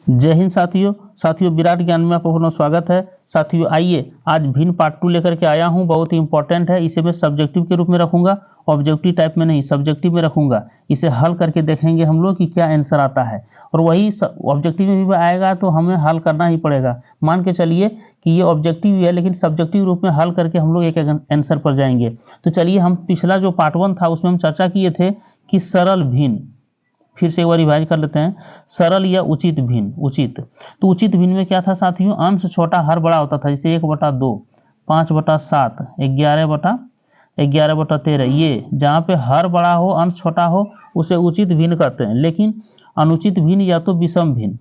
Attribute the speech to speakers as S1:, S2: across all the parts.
S1: जय हिंद साथियों विराट ज्ञान में आपका पुनः स्वागत है। साथियों आइए आज भिन्न पार्ट 2 लेकर के आया हूं। बहुत ही इंपॉर्टेंट है। इसे मैं सब्जेक्टिव के रूप में रखूंगा, ऑब्जेक्टिव टाइप में नहीं, सब्जेक्टिव में रखूंगा। इसे हल करके देखेंगे हम लोग कि क्या आंसर आता है, और वही ऑब्जेक्टिव में भी आएगा तो हमें हल करना ही पड़ेगा। मान के चलिए कि ये ऑब्जेक्टिव है, लेकिन सब्जेक्टिव रूप में हल करके हम लोग एक आंसर पर जाएंगे। तो चलिए, हम पिछला जो पार्ट 1 था उसमें हम चर्चा किए थे कि सरल भिन्न, फिर से एक बार रिवाइज कर लेते हैं। सरल या उचित भिन्न। उचित, तो उचित भिन्न में क्या था साथियों, अंश छोटा हर बड़ा होता था। जैसे 1/2, 5/7, 11/13। ये जहाँ पे हर बड़ा हो अंश छोटा हो उसे उचित भिन्न कहते हैं। लेकिन अनुचित भिन्न या तो विषम भिन्न,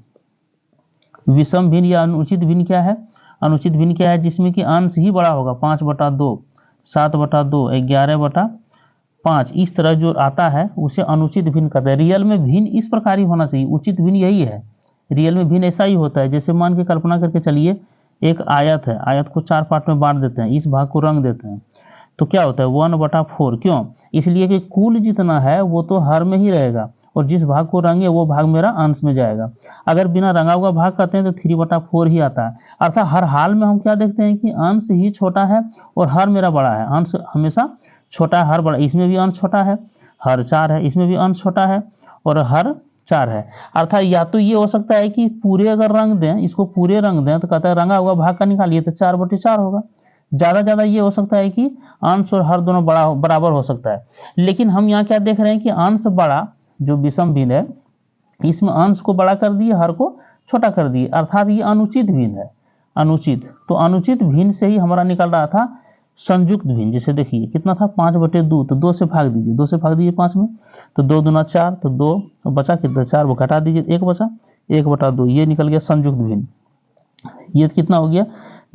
S1: विषम भिन्न या अनुचित भिन्न क्या है, अनुचित भिन्न क्या है, जिसमें कि अंश ही बड़ा होगा। 5/2, 7/2, 11/5, इस तरह जो आता है उसे अनुचित भिन्न कहते हैं। रियल में भिन्न इस प्रकार ही होना चाहिए, उचित भिन्न यही है। रियल में भिन्न ऐसा ही होता है। जैसे मान के कल्पना करके चलिए, एक आयत है, आयत को 4 पार्ट में बांट देते हैं, इस भाग को रंग देते हैं, तो क्या होता है 1/4। क्यों? इसलिए कि कुल जितना है वो तो हर में ही रहेगा, और जिस भाग को रंगे वो भाग मेरा अंश में जाएगा। अगर बिना रंगा हुआ भाग करते हैं तो 3/4 ही आता है। अर्थात हर हाल में हम क्या देखते हैं कि अंश ही छोटा है और हर मेरा बड़ा है। अंश हमेशा छोटा है, हर बड़ा। इसमें भी अंश छोटा है, हर 4 है, इसमें भी अंश छोटा है और हर 4 है। अर्थात या तो ये हो सकता है कि पूरे अगर रंग दें, इसको पूरे रंग दें, तो कहता है रंगा हुआ भाग का निकालिए तो 4/4 होगा। ज्यादा ये हो सकता है कि अंश और हर दोनों बराबर हो सकता है। लेकिन हम यहाँ क्या देख रहे हैं कि अंश बड़ा, जो विषम भिन्न है, इसमें अंश को बड़ा कर दिए, हर को छोटा कर दिए। अर्थात ये अनुचित भिन्न है। अनुचित, तो अनुचित भिन्न से ही हमारा निकल रहा था संयुक्त भिन्न। जैसे देखिए कितना था, 5/2, तो 2 से भाग दीजिए, 2 से भाग दीजिए 5 में, तो 2 दूना 4, तो 2 बचा कितना, 4 वो घटा दीजिए, 1 बचा, 1/2, ये निकल गया संयुक्त भिन्न। ये कितना हो गया,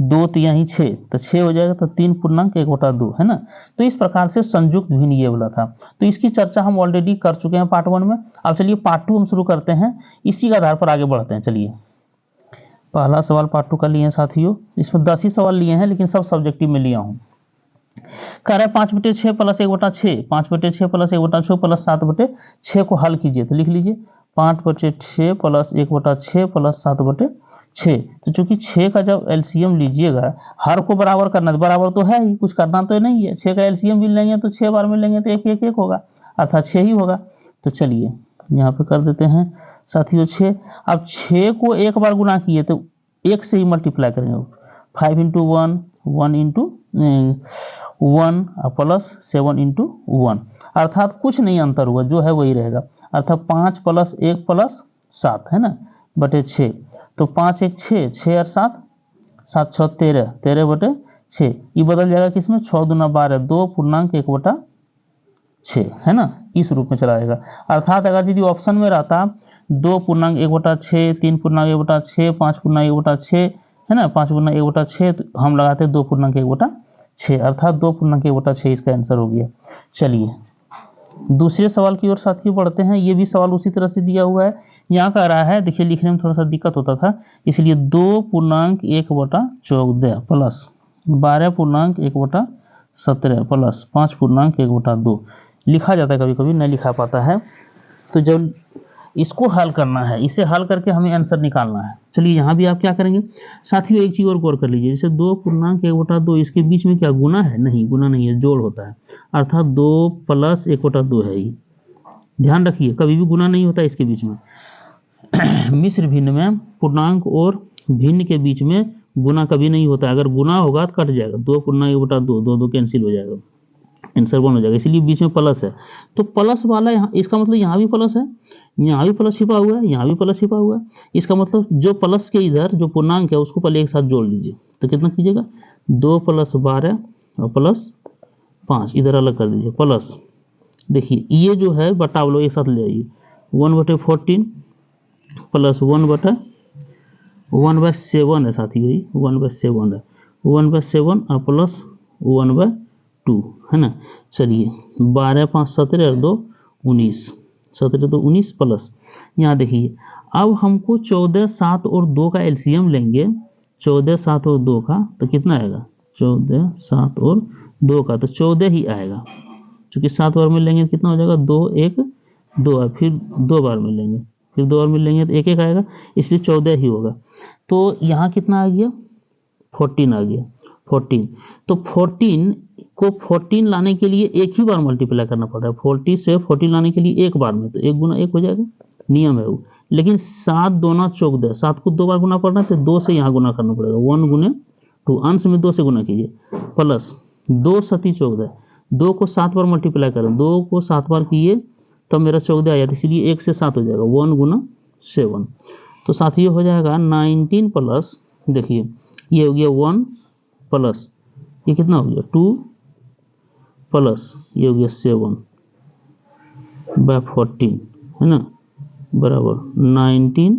S1: 2 तो यहीं 6, तो 6 हो जाएगा, तो 3.1/2 है ना। तो इस प्रकार से संयुक्त भिन्न ये वाला था। तो इसकी चर्चा हम ऑलरेडी कर चुके हैं पार्ट 1 में। अब चलिए पार्ट 2 हम शुरू करते हैं, इसी के आधार पर आगे बढ़ते हैं। चलिए, पहला सवाल पार्ट 2 का लिए हैं साथियों। इसमें 10 ही सवाल लिए हैं, लेकिन सब सब्जेक्टिव में लिया हूँ। कह रहा है 5/6 + 1/6, 5/6 + 1/6 + 7/6 को हल कीजिए। तो लिख लीजिए 5/6 + 1/6 + 7/6। तो चूंकि 6 का जब एलसीएम लीजिएगा, हर को बराबर करना, बराबर तो है ही, कुछ करना तो नहीं है। 6 का एलसीएम भी लेंगे तो 6 बार में लेंगे तो 1 होगा, अर्थात 6 ही होगा। तो चलिए यहाँ पे कर देते हैं साथियों 6। अब 6 को एक बार गुना किए तो 1 से ही मल्टीप्लाई करेंगे। 5 × 1, 1 × 1 + 7 × 1, अर्थात कुछ नहीं अंतर हुआ, जो है वही रहेगा। अर्थात 5 + 1 + 7 है ना, बटे 6। तो 5 × 1 = 6, 6 और 7, 7 × 6 = 13, 13/6। ये बदल जाएगा किसमें, 6 दूना 12, 2.1/6 है ना, इस रूप में चला जाएगा। अर्थात अगर यदि ऑप्शन में रहता 2.1/6, 3.1/6, 5.1/6 है ना, 5.1/6, तो हम लगाते 2.1/6, अर्थात 2.1/6 इसका आंसर हो गया। चलिए दूसरे सवाल की ओर साथियों बढ़ते हैं। ये भी सवाल उसी तरह से दिया हुआ है। यहाँ कह रहा है, देखिए लिखने में थोड़ा सा दिक्कत होता था, इसलिए 2.1/14 प्लस 12.1/17 प्लस 5.1/2 लिखा जाता है, कभी कभी नहीं लिखा पाता है। तो जब इसको हल करना है, इसे हल करके हमें आंसर निकालना है। चलिए यहाँ भी आप क्या करेंगे साथियों, एक चीज और गौर कर लीजिए। जैसे 2.1/2, इसके बीच में क्या गुना है, नहीं गुना नहीं है, जोड़ होता है। अर्थात 2 + 1/2 है ये, ध्यान रखिए, कभी भी गुना नहीं होता इसके बीच में। मिश्र भिन्न में पूर्णांक और भिन्न के बीच में गुना कभी नहीं होता। अगर गुना होगा तो कट जाएगा, 2.1/2, 2 कैंसिल हो जाएगा, आंसर 1 हो जाएगा। इसलिए बीच में प्लस है, तो प्लस वाला यहाँ, इसका मतलब यहाँ भी प्लस है, यहाँ भी प्लस छिपा हुआ है, यहाँ भी प्लस छिपा हुआ है। इसका मतलब जो प्लस के इधर जो पूर्णांक है उसको पहले एक साथ जोड़ लीजिए। तो कितना कीजिएगा, 2 + 12 और प्लस 5 इधर अलग कर दीजिए, प्लस देखिए ये जो है बटा वो एक साथ ले आइए, 1/14 प्लस 1/7 है साथियों, 1/7 है, 1/7 और प्लस 1/2 है ना। चलिए 12 × 5 = 17 और 2 = 19, 17 तो 19 प्लस, यहाँ देखिए अब हमको 14, 7 और 2 का एलसीएम लेंगे। 14, 7 और 2 का तो कितना आएगा, 14, 7 और 2 का तो 14 ही आएगा। चूंकि 7 बार में लेंगे तो कितना हो जाएगा, 2, 1, 2, फिर 2 बार में लेंगे फिर 2 और मिल लेंगे तो 1 1 आएगा, इसलिए 14 ही होगा। तो यहाँ कितना आ गया, 14 आ गया, 14। तो 14 को 14 लाने के लिए एक ही बार मल्टीप्लाई करना पड़ रहा है, 40 से 14 लाने के लिए एक बार में, तो 1 गुना 1 हो जाएगा, नियम है वो। लेकिन 7 दूना 14, 7 को 2 बार गुना पड़ना है, तो 2 से यहाँ गुना करना पड़ेगा, 1 गुने 2, अंश में 2 से गुना कीजिए, प्लस 2 सती 14, 2 को 7 बार मल्टीप्लाई करें, 2 को 7 बार किए तब मेरा 14 आया, इसलिए 1 से 7 हो जाएगा, 1 गुना 7। तो साथियों हो जाएगा 19 प्लस, देखिए ये हो गया 1 प्लस ये कितना हो गया 2 प्लस ये हो गया 7 बाय 14 है ना, बराबर 19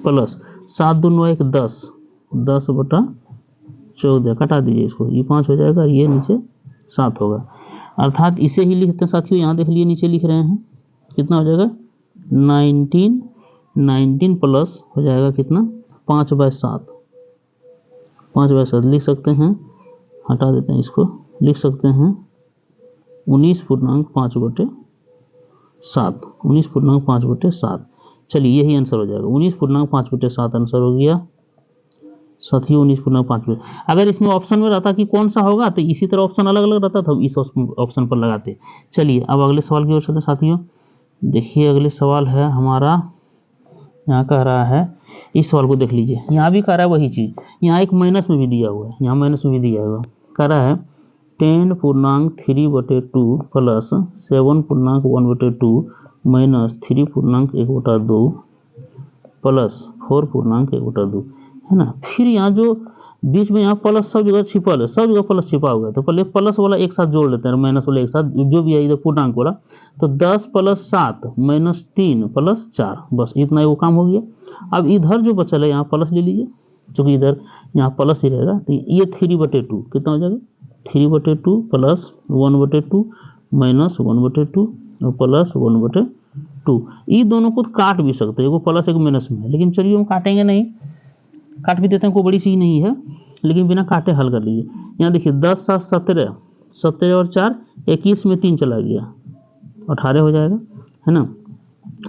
S1: प्लस 7 दूनी 1 10, 10 बटा 14, कटा दीजिए इसको, ये 5 हो जाएगा, ये नीचे 7 होगा, अर्थात इसे ही लिखते हैं साथियों। यहाँ देख लिए नीचे लिख रहे हैं, कितना हो जाएगा 19 प्लस हो जाएगा कितना 5/7, 5/7 लिख सकते हैं, हटा देते हैं इसको, लिख सकते हैं 19.5/7, 19.5/7। चलिए यही आंसर हो जाएगा, 19.5/7 आंसर हो गया साथियों, 19.5। अगर इसमें ऑप्शन में रहता कि कौन सा होगा तो इसी तरह ऑप्शन अलग अलग रहता था, इस ऑप्शन पर लगाते। चलिए अब अगले सवाल की ओर चलते साथियों। देखिए अगले सवाल है हमारा, यहाँ कह रहा है, इस सवाल को देख लीजिए, यहाँ भी कह रहा है वही चीज़, यहाँ एक माइनस में भी दिया हुआ है, यहाँ माइनस में भी दिया हुआ कह रहा है 10.3/2 प्लस 7.1/2 माइनस 3.1/2 प्लस 4.1/2 है ना। फिर यहाँ जो बीच में यहाँ प्लस सब जगह छिपा है, सब जगह प्लस छिपा हुआ है, तो पहले प्लस वाला एक साथ जोड़ लेते हैं, माइनस वाला एक साथ, जो भी है इधर पूर्णांक वाला, तो 10 + 7 माइनस 3 + 4, बस इतना ही वो काम हो गया। अब इधर जो बचल है यहाँ प्लस ले लीजिए, क्योंकि इधर यहाँ प्लस ही रहेगा, तो ये 3/2 कितना हो जाएगा 3/2 प्लस 1/2 माइनस 1/2 और प्लस 1/2। ये दोनों को काट भी सकते हैं, एगो प्लस एक माइनस में है, लेकिन चलिए हम काटेंगे नहीं, काट भी देते हैं, कोई बड़ी चीज़ नहीं है, लेकिन बिना काटे हल कर लीजिए। यहाँ देखिए 10 7 17, 17 और 4 21 में 3 चला गया, 18 हो जाएगा है ना।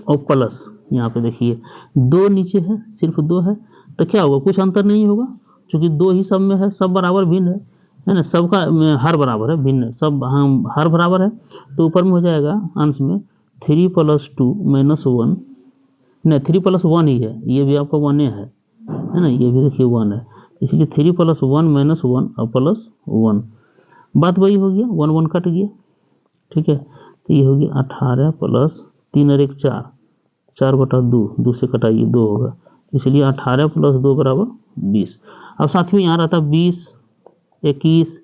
S1: और प्लस यहाँ पे देखिए 2 नीचे है, सिर्फ 2 है, तो क्या होगा, कुछ अंतर नहीं होगा, क्योंकि 2 ही सब में है, सब बराबर भिन्न है ना, सबका हर बराबर है, भिन्न सब हम हर बराबर है, तो ऊपर में हो जाएगा अंश में 3 + 2 माइनस 1, नहीं 3 + 1 ही है, ये भी आपका 1 है ना, ये भी देखिए 1 है, इसलिए 3 + 1 माइनस 1 और प्लस 1, बात वही हो गया, 1 1 कट गया, ठीक है। तो ये हो गया 18 प्लस 3 और 1 4, 4/2, 2 से कटाइए 2 होगा, इसलिए 18 + 2 बराबर 20। अब साथियों यहाँ रहता 20, 21,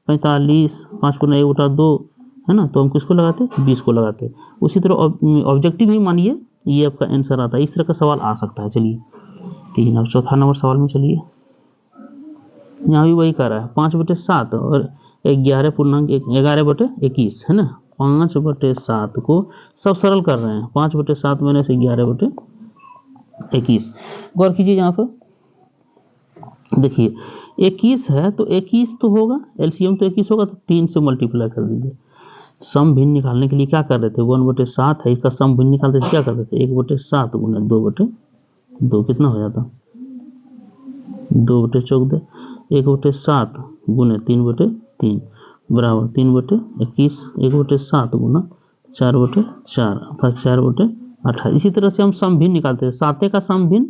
S1: 45, 5 × 1/2 है ना, तो हम किसको लगाते 20 को लगाते। उसी तरह ऑब्जेक्टिव ही मानिए ये आपका आंसर आता है, इस तरह का सवाल आ सकता है। चलिए 3 अब चौथा नंबर सवाल में चलिए, यहाँ भी वही कह रहा है 5/7 और 11/21 है ना, 5/7 को सब सरल कर रहे हैं, 5/7 माइनस 11/21। गौर कीजिए यहाँ पर देखिए 21 है, तो 21 तो होगा, एलसीएम तो 21 होगा, तो 3 से मल्टीप्लाई कर दीजिए। सम भिन्न निकालने के लिए क्या कर रहे थे, 1/7 है, इसका सम भिन्न निकालते थे, क्या करते थे 1/7 गुना 2/2 कितना हो जाता 2/14, 1/7 गुने 3/3 बराबर 3/21, 1/7 गुना 4/4 अर्थात 4/18। इसी तरह से हम सम भिन्न निकालते हैं, 7 का सम भिन्न,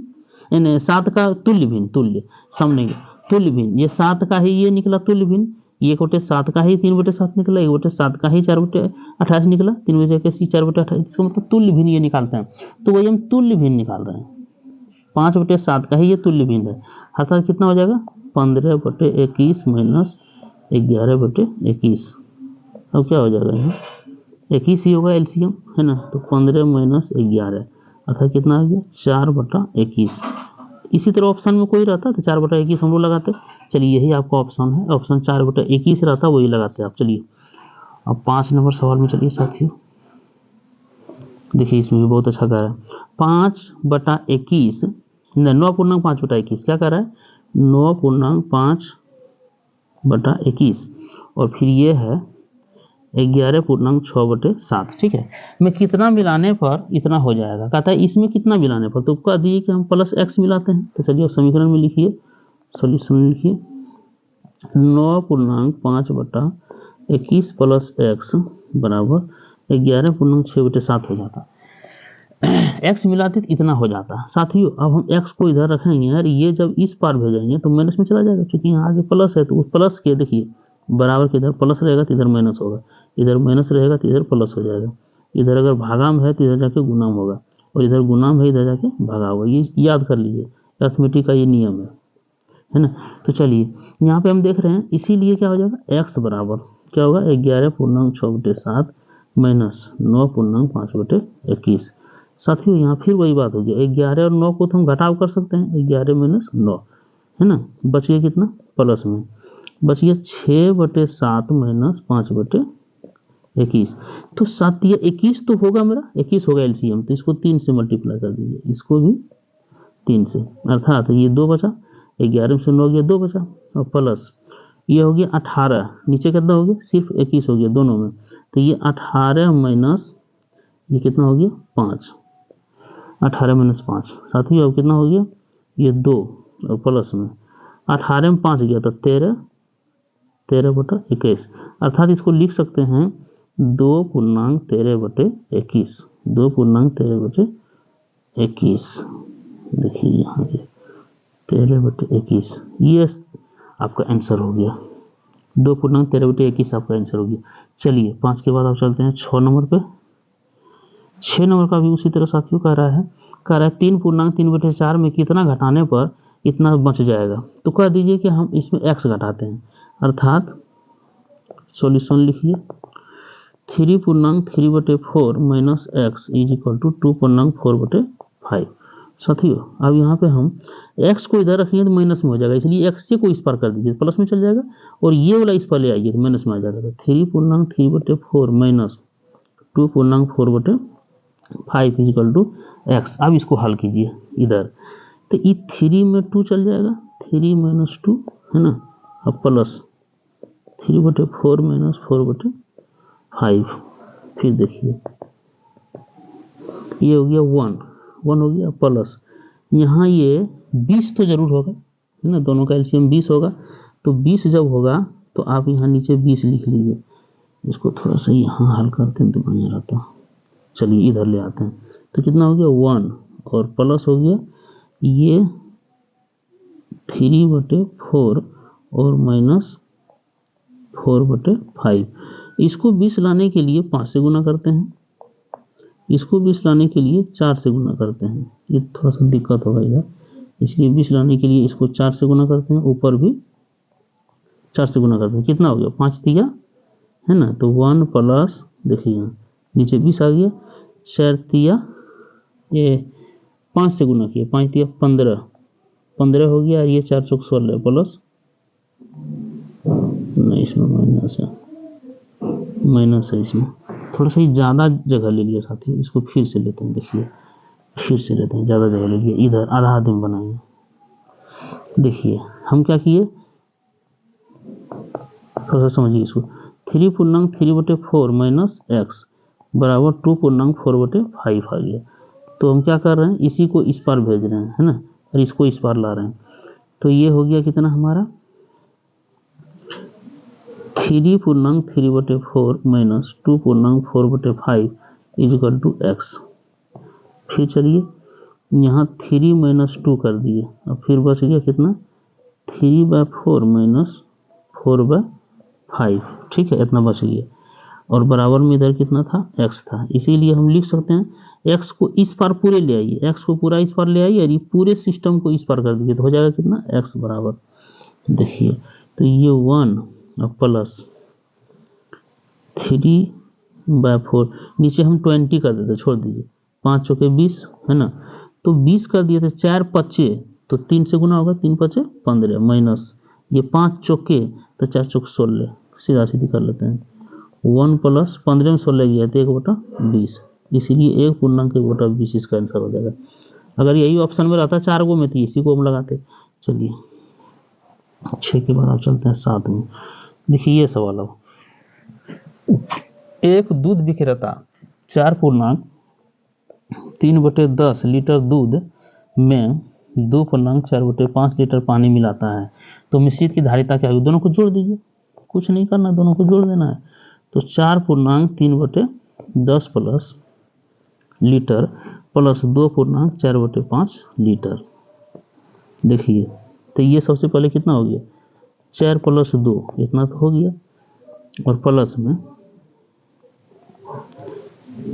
S1: 7 का तुल्य भिन्न, तुल्य सम नहीं तुल्य भिन्न, ये 7 का ही ये निकला तुल्य भिन्न, 1/7 का ही 3/7 निकला, 1/7 का ही 4/28 निकला, 3/21 4/28, इसका मतलब तुल्य भिन्न ये निकालते हैं, तो वही हम तुल्य भिन्न निकाल रहे हैं, 5/7 का ही ये तुल्य भिन्न है, अर्थात कितना हो जाएगा 15/21 माइनस 11/21। अब क्या हो जाएगा यहाँ 21 ही होगा एलसीएम है ना, तो 15 माइनस 11 अर्थात कितना आ गया 4/21। इसी तरह ऑप्शन में कोई रहता तो 4/21 हम लोग लगाते। चलिए यही आपका ऑप्शन है, ऑप्शन 4/21 रहता वही लगाते आप। चलिए अब 5 नंबर सवाल में चलिए साथियों, देखिए इसमें भी बहुत अच्छा कह रहा है 5/21 9.5/21 क्या कर रहा है 9.5/21 और फिर ये है 11.6/7। ठीक है, मैं कितना मिलाने पर इतना हो जाएगा, कहता है इसमें कितना मिलाने पर, तो कह दिए कि हम प्लस x मिलाते हैं। तो चलिए समीकरण में लिखिए, सॉल्यूशन में लिखिए 9.5/21 प्लस x बराबर 11.6/7 हो जाता। x मिलाते तो इतना हो जाता। साथियों अब हम x को इधर रखेंगे यार, ये जब इस पार भेजेंगे तो माइनस में चला जाएगा, क्योंकि यहाँ आगे प्लस है तो उस प्लस के देखिए बराबर के इधर प्लस रहेगा तो इधर माइनस होगा, इधर माइनस रहेगा तो इधर प्लस हो जाएगा, इधर अगर भागाम है तो इधर जाके गुणाम होगा, और इधर गुणाम है इधर जाके भागा होगा। ये याद कर लीजिए, अर्थमेटिक का ये नियम है ना। तो चलिए यहाँ पे हम देख रहे हैं, इसीलिए क्या हो जाएगा x बराबर क्या होगा 11.6/7 माइनस 9.5/21। साथियों यहाँ फिर वही बात हो गया, 11 और 9 को तो हम घटाव कर सकते हैं, 11 माइनस 9 है ना, बच गया कितना प्लस में, बच गया 6/7 माइनस 5/21। तो 7 या 21 तो होगा, मेरा 21 होगा एलसीएम, तो इसको 3 से मल्टीप्लाई कर दीजिए, इसको भी 3 से, अर्थात ये 2 बचा, 11 से 9 गया 2 बचा, और प्लस ये हो गया 18, नीचे कितना हो गया सिर्फ 21 हो गया दोनों में, तो ये 18 माइनस ये कितना हो गया 5, 18 माइनस 5। साथियों अब कितना हो गया ये 2 और प्लस में 18 में 5 गया तो 13/21, अर्थात इसको लिख सकते हैं 2.13/21, 2.13/21। देखिए यहाँ पे 13/21, ये आपका आंसर हो गया, 2.13/21 आपका आंसर हो गया। चलिए 5 के बाद आप चलते हैं 6 नंबर पे। 6 नंबर का भी उसी तरह साथियों कह रहा है 3.3/4 में कितना घटाने पर इतना बच जाएगा। तो कह दीजिए कि हम इसमें x घटाते हैं, अर्थात सॉल्यूशन लिखिए 3.3/4 minus x is equal to 2.4/5। साथियों अब यहाँ पे हम x को इधर रखेंगे तो माइनस में हो जाएगा, इसलिए x से को इस पार कर दीजिए प्लस में चल जाएगा, और ये वाला इस पर ले आइए तो माइनस में आ जाएगा। 3.3/4 माइनस 2.4/5 इक्वल टू x। अब इसको हल कीजिए इधर, तो ये 3 में 2 चल जाएगा, 3 माइनस 2 है ना, अब प्लस 3/4 माइनस 4/5। फिर देखिए ये हो गया 1 हो गया, प्लस यहाँ ये 20 तो जरूर होगा है ना, दोनों का एलसीएम 20 होगा, तो 20 जब होगा तो आप यहाँ नीचे 20 लिख लीजिए, इसको थोड़ा सा यहाँ हल करते हैं तो बढ़िया रहता। चलिए इधर ले आते हैं, तो कितना हो गया 1 और प्लस हो गया ये 3/4 और माइनस 4/5। इसको 20 लाने के लिए 5 से गुना करते हैं, इसको 20 लाने के लिए 4 से गुना करते हैं, ये थोड़ा सा दिक्कत होगा इधर, इसलिए 20 लाने के लिए इसको 4 से गुना करते हैं, ऊपर भी 4 से गुना करते हैं, कितना हो गया 5 दिया है ना, तो 1 प्लस देखिए यहाँ नीचे 20 आ गया, 4 दिया ये 5 से गुना किया, 5 दिया 15 हो गया, और ये 4 चौक 16 प्लस नहीं, इसमें माइनस है इसमें थोड़ा सा ही ज़्यादा जगह ले लिया साथियों, इसको फिर से लेते हैं, देखिए फिर से लेते हैं, ज़्यादा जगह ले लिया, इधर आधा आधे में बनाएंगे। देखिए हम क्या किए, थोड़ा सा समझिए इसको, 3.3/4 माइनस x बराबर 2.4/5 आ गया। तो हम क्या कर रहे हैं, इसी को इस पार भेज रहे हैं है ना, और इसको इस पार ला रहे हैं, तो ये हो गया कितना हमारा 3.3/4 minus 2.4/5 is equal to x। फिर चलिए यहाँ 3 माइनस 2 कर दिए, अब फिर बच गया कितना 3/4 माइनस 4/5, ठीक है इतना बच गया, और बराबर में इधर कितना था x था, इसीलिए हम लिख सकते हैं x को इस पार पूरे ले आइए, x को पूरा इस पार ले आइए और ये पूरे सिस्टम को इस पार कर दीजिए, तो हो जाएगा कितना x बराबर, देखिए तो ये 1 और प्लस 3/4, नीचे हम 20 कर देते, छोड़ दीजिए, 5 चौके 20 है ना, तो 20 कर दिए थे, 4 5 तो 3 से गुना होगा, 3 5 15 माइनस ये 5 चौके तो 4 चौक 16, सीधा सीधी कर लेते हैं, 1 प्लस 15 में 16 गया तो 1/20, इसीलिए 1.1/20 इसका आंसर हो जाएगा। अगर यही ऑप्शन में रहता 4 गो में तो इसी को हम लगाते। चलिए 6 के बाद आप चलते हैं 7 में। देखिए ये सवाल अब एक दूध विक्रेता 4.3/10 लीटर दूध में 2.4/5 लीटर पानी मिलाता है, तो मिश्रित की धारिता क्या होगी? दोनों को जोड़ दीजिए, कुछ नहीं करना, दोनों को जोड़ देना है। तो 4.3/10 प्लस लीटर प्लस 2.4/5 लीटर। देखिए तो ये सबसे पहले कितना हो गया? 4 + 2 इतना तो हो गया, और प्लस में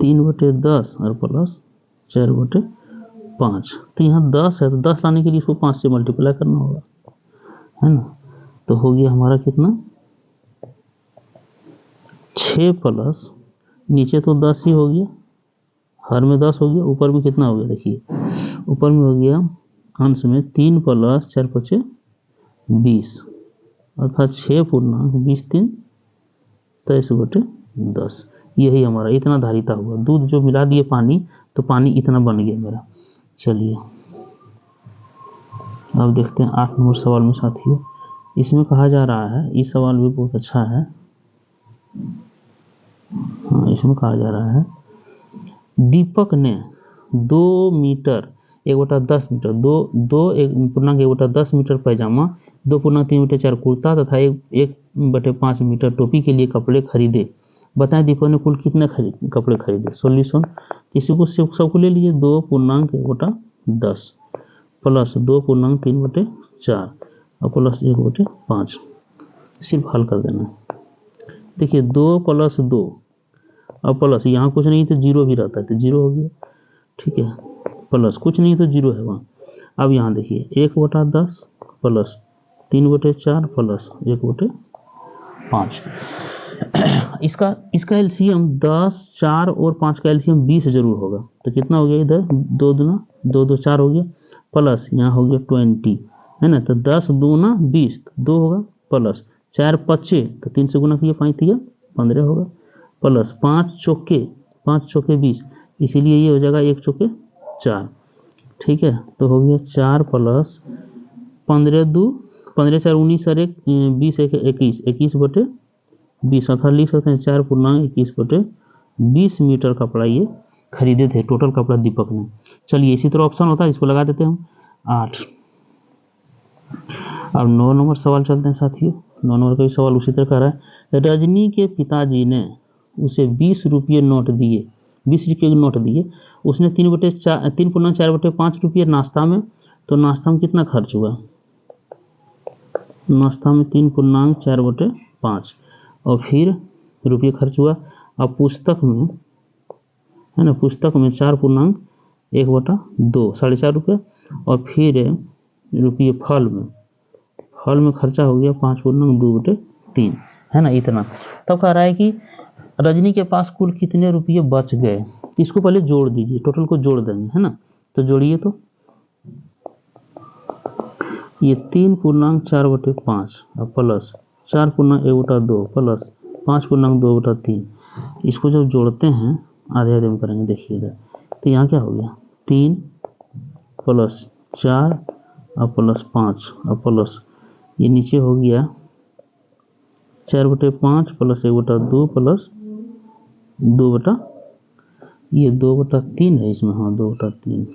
S1: 3/10 और प्लस 4/5। तो यहाँ 10 है, तो 10 लाने के लिए इसको 5 से मल्टीप्लाई करना होगा, है ना। तो हो गया हमारा कितना? 6 प्लस, नीचे तो 10 ही हो गया, हर में 10 हो गया, ऊपर में कितना हो गया? देखिए ऊपर में हो गया अंश में 3 + 4 × 20, अर्थात 6.20×3 23/10। यही हमारा इतना धारिता हुआ। दूध जो मिला दिए पानी, तो पानी इतना बन गया मेरा। चलिए अब देखते हैं 8 नंबर सवाल में साथियों। इसमें कहा जा रहा है, इस सवाल भी बहुत अच्छा है। हाँ, इसमें कहा जा रहा है दीपक ने 2 मीटर 1/10 मीटर 1/10 मीटर पैजामा, 2.3/4 कुर्ता तथा 1/5 मीटर टोपी के लिए कपड़े खरीदे। बताएं दीपक ने कुल कितने कपड़े खरीदे? सॉल्यूशन, किसी को सबको ले लीजिए। 2.1/10 प्लस 2.3/4 और प्लस 1/5, सिर्फ हल कर देना। देखिए 2 + 2 और प्लस, यहाँ कुछ नहीं तो जीरो भी रहता है, तो जीरो हो गया, ठीक है। प्लस कुछ नहीं तो जीरो है वहाँ। अब यहाँ देखिए 1/10 प्लस 3/4 प्लस 1/5। इसका एलसीएम 10, 4 और 5 का एलसीएम 20 जरूर होगा। तो कितना हो गया? इधर 2 दूना 2 2 4 हो गया, प्लस यहाँ हो गया 20, है ना। तो 10 दूना 20, 2 होगा, प्लस 4 5 तो 3 से गुना किया, 5 3 15 होगा, प्लस 5 चौके 20, इसीलिए ये हो जाएगा 1 चौके 4, ठीक है। तो हो गया 4 प्लस 15 2 15 4 19 और 1 20 21 21/20, अर्थात लिख सकते हैं 4.21/20 मीटर कपड़ा ये खरीदे थे, टोटल कपड़ा दीपक ने। चलिए इसी तरह ऑप्शन होता है, इसको लगा देते हैं हम 8। अब 9 नंबर सवाल चलते हैं साथियों। 9 नंबर का भी सवाल उसी तरह कर रहा है। रजनी के पिताजी ने उसे 20 रुपये नोट दिए, 20 रुपये के नोट दिए। उसने 3.4/5 रुपये नाश्ता में, तो नाश्ता में कितना खर्च हुआ? नाश्ता में 3.4/5 और फिर रुपये खर्च हुआ। अब पुस्तक में, है ना, पुस्तक में 4.1/2 4.5 रुपये, और फिर रुपये फल में खर्चा हो गया 5.2/3, है ना, इतना। तब कह रहा है कि रजनी के पास कुल कितने रुपये बच गए। इसको पहले जोड़ दीजिए, टोटल को जोड़ देंगे, है ना। तो जोड़िए, तो ये 3.4/5 और प्लस 4.1/2 प्लस 5.2/3, इसको जब जोड़ते हैं आधे आधे में करेंगे। देखिए इधर, तो यहाँ क्या हो गया? 3 + 4 और प्लस 5 और प्लस ये नीचे हो गया 4/5 प्लस 1/2 प्लस 2/3 है इसमें, हाँ 2/3,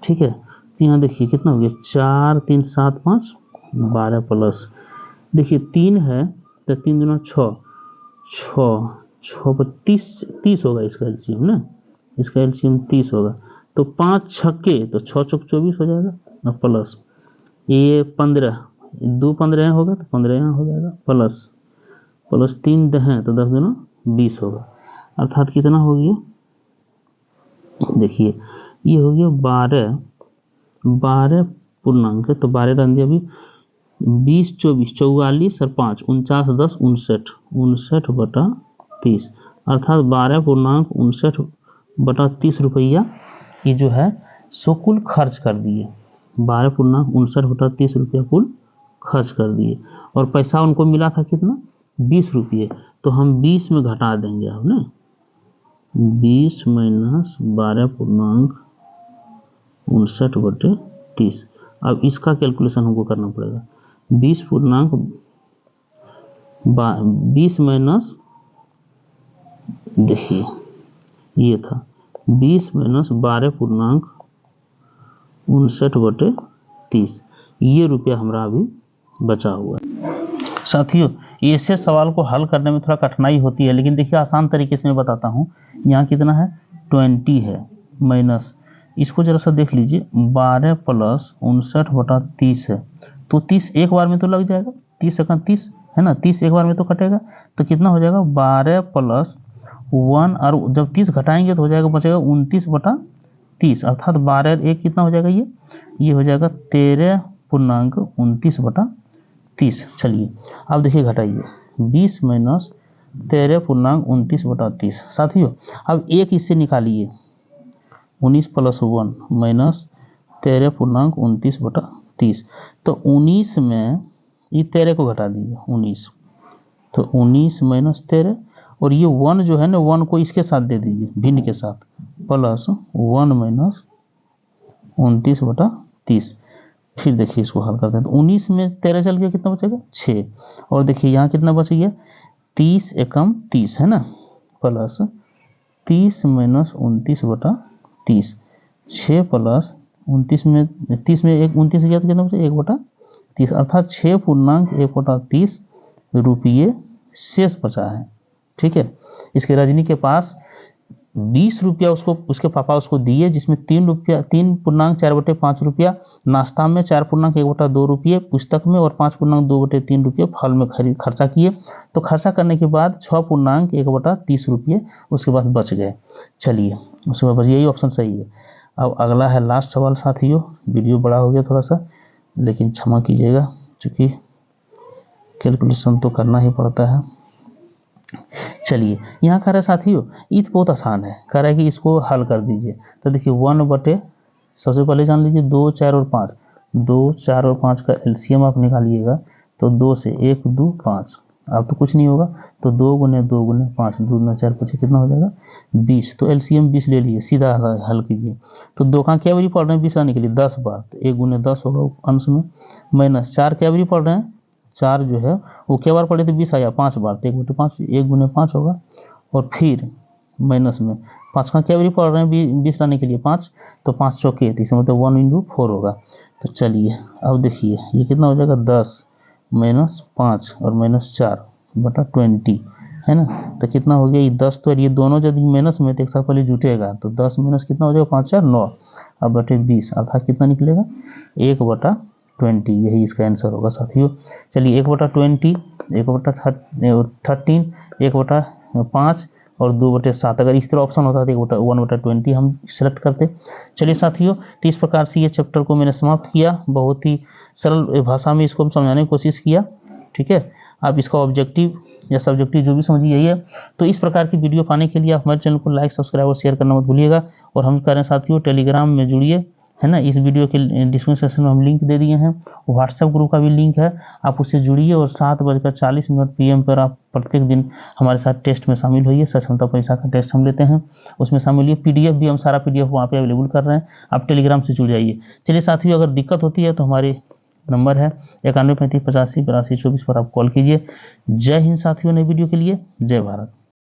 S1: ठीक है। तो यहाँ देखिए कितना हो गया? 4 3 7 5 12 प्लस, देखिए 3 है तो 3 दूना 6 पर 30 होगा इसका एलसीएम ना, इसका एलसीएम 30 होगा। तो 5 छक्के तो 6 चौक 24 हो जाएगा, और प्लस ये 15 2 15 होगा तो 15 यहाँ हो जाएगा, प्लस 3 है तो 10 दूना 20 होगा, अर्थात कितना हो गया? देखिए ये हो गया 12 पूर्णांक, तो 12 रन दिया अभी, 20 24 44 और 5 49 10 59/30, अर्थात 12.59/30 रुपया ये जो है सो कुल खर्च कर दिए। 12.59/30 रुपया कुल खर्च कर दिए। और पैसा उनको मिला था कितना? 20 रुपये। तो हम 20 में घटा देंगे, अब ना 20 माइनस 12.59/30। अब इसका कैलकुलेशन हमको करना पड़ेगा। 20 पूर्णांक 20 माइनस, देखिए ये था 20 माइनस 12.59/30, ये रुपया हमारा अभी बचा हुआ है। साथियों, ऐसे सवाल को हल करने में थोड़ा कठिनाई होती है, लेकिन देखिए आसान तरीके से मैं बताता हूँ। यहाँ कितना है 20 है, माइनस इसको जरा सा देख लीजिए 12 प्लस 59/30 है, तो 30 एक बार में तो लग जाएगा, 30 सेकंड 30 है ना, 30 एक बार में तो कटेगा, तो कितना हो जाएगा 12 प्लस 1, और जब 30 घटाएंगे तो हो जाएगा, बचेगा 29/30, अर्थात 12 एक कितना हो जाएगा, ये हो जाएगा 13.29/30। चलिए अब देखिए घटाइए 20 माइनस 13.29/30। साथियों अब एक इससे निकालिए 19 प्लस 1 माइनस 13.29/30, तो 19 में ये 13 को घटा दीजिए 19, तो 19 माइनस 13, और ये 1 जो है ना 1 को इसके साथ दे दीजिए भिन्न के साथ, प्लस 1 माइनस 29/30। फिर देखिए इसको हल करते हैं, तो 19 में 13 चल गया, कितना बचेगा 6, और देखिए यहाँ कितना बच गया 30 एकम 30 है ना, प्लस 30 माइनस 29/30, 6 प्लस 29 में 30 में 29 गया तो कितना बचा 1/30, अर्थात 6.1/30 रुपये शेष बचा है। ठीक है, इसके रजनी के पास 20 रुपया उसके पापा उसको दिए, जिसमें 3.4/5 रुपया नाश्ता में, 4.1/2 रुपये पुस्तक में, और 5.2/3 रुपये फल में खर्चा किए। तो खर्चा करने के बाद 6.1/30 रुपये उसके बाद बच गए। चलिए उसके बाद बच, यही ऑप्शन सही है। अब अगला है लास्ट सवाल। साथियों वीडियो बड़ा हो गया थोड़ा सा, लेकिन क्षमा कीजिएगा, चूँकि कैलकुलेशन तो करना ही पड़ता है। चलिए यहाँ कह रहा है साथियों, ये तो बहुत आसान है, कह रहा है कि इसको हल कर दीजिए। तो देखिए 1/, सबसे पहले जान लीजिए 2, 4 और 5, 2, 4 और 5 का एलसीएम आप निकालिएगा, तो 2 से 1, 2, 5, अब तो कुछ नहीं होगा, तो 2 गुने 2 गुने 5, 2 गुना 4 5, कितना हो जाएगा 20, तो एलसीएम 20 ले लीजिए, सीधा हल कीजिए। तो 2 का क्या बारी पढ़ रहे हैं 20 लाने के लिए 10 बार, तो 1 गुने 10 होगा अंश में, माइनस 4 क्या बारी पढ़ रहे हैं, 4 जो है वो क्या बार पढ़े थे 20 आया 5 बार, तो 1/5, 1 गुने 5 होगा, और फिर माइनस में 5 का क्या बारी पढ़ रहे हैं 20 लाने के लिए 5, तो 5 चौके, तो इसमें मतलब 1/4 होगा। तो चलिए अब देखिए ये कितना हो जाएगा 10 माइनस 5 और माइनस 4/20 है ना, तो कितना हो गया ये 10, तो ये दोनों जब माइनस में तो एक साथ पहले जुटेगा, तो 10 माइनस कितना हो जाएगा 5 4 9, अब बटे 20, अर्थात कितना निकलेगा 1/20, यही इसका आंसर होगा साथियों। चलिए 1/20, 1/13, 1/5 और 2/7, अगर इस तरह ऑप्शन होता तो 1/20 हम सेलेक्ट करते। चलिए साथियों, तो इस प्रकार से ये चैप्टर को मैंने समाप्त किया, बहुत ही सरल भाषा में इसको हम समझाने की कोशिश किया। ठीक है, आप इसका ऑब्जेक्टिव या सब्जेक्टिव जो भी समझिए यही है। तो इस प्रकार की वीडियो पाने के लिए आप हमारे चैनल को लाइक, सब्सक्राइब और शेयर करना मत भूलिएगा। और हम कह रहे हैं साथियों टेलीग्राम में जुड़िए, है ना, इस वीडियो के डिस्क्रिप्शन सेक्शन में हम लिंक दे दिए हैं, व्हाट्सएप ग्रुप का भी लिंक है, आप उससे जुड़िए। और 7:40 PM पर आप प्रत्येक दिन हमारे साथ टेस्ट में शामिल होइए। सक्षमता परीक्षा का टेस्ट हम लेते हैं, उसमें शामिल होइए। PDF भी हम सारा PDF वहाँ पे अवेलेबल कर रहे हैं, आप टेलीग्राम से जुड़ जाइए। चलिए साथियों, अगर दिक्कत होती है तो हमारे नंबर है 91 35 85 82 24 पर आप कॉल कीजिए। जय हिंद साथियों, नई वीडियो के लिए जय भारत।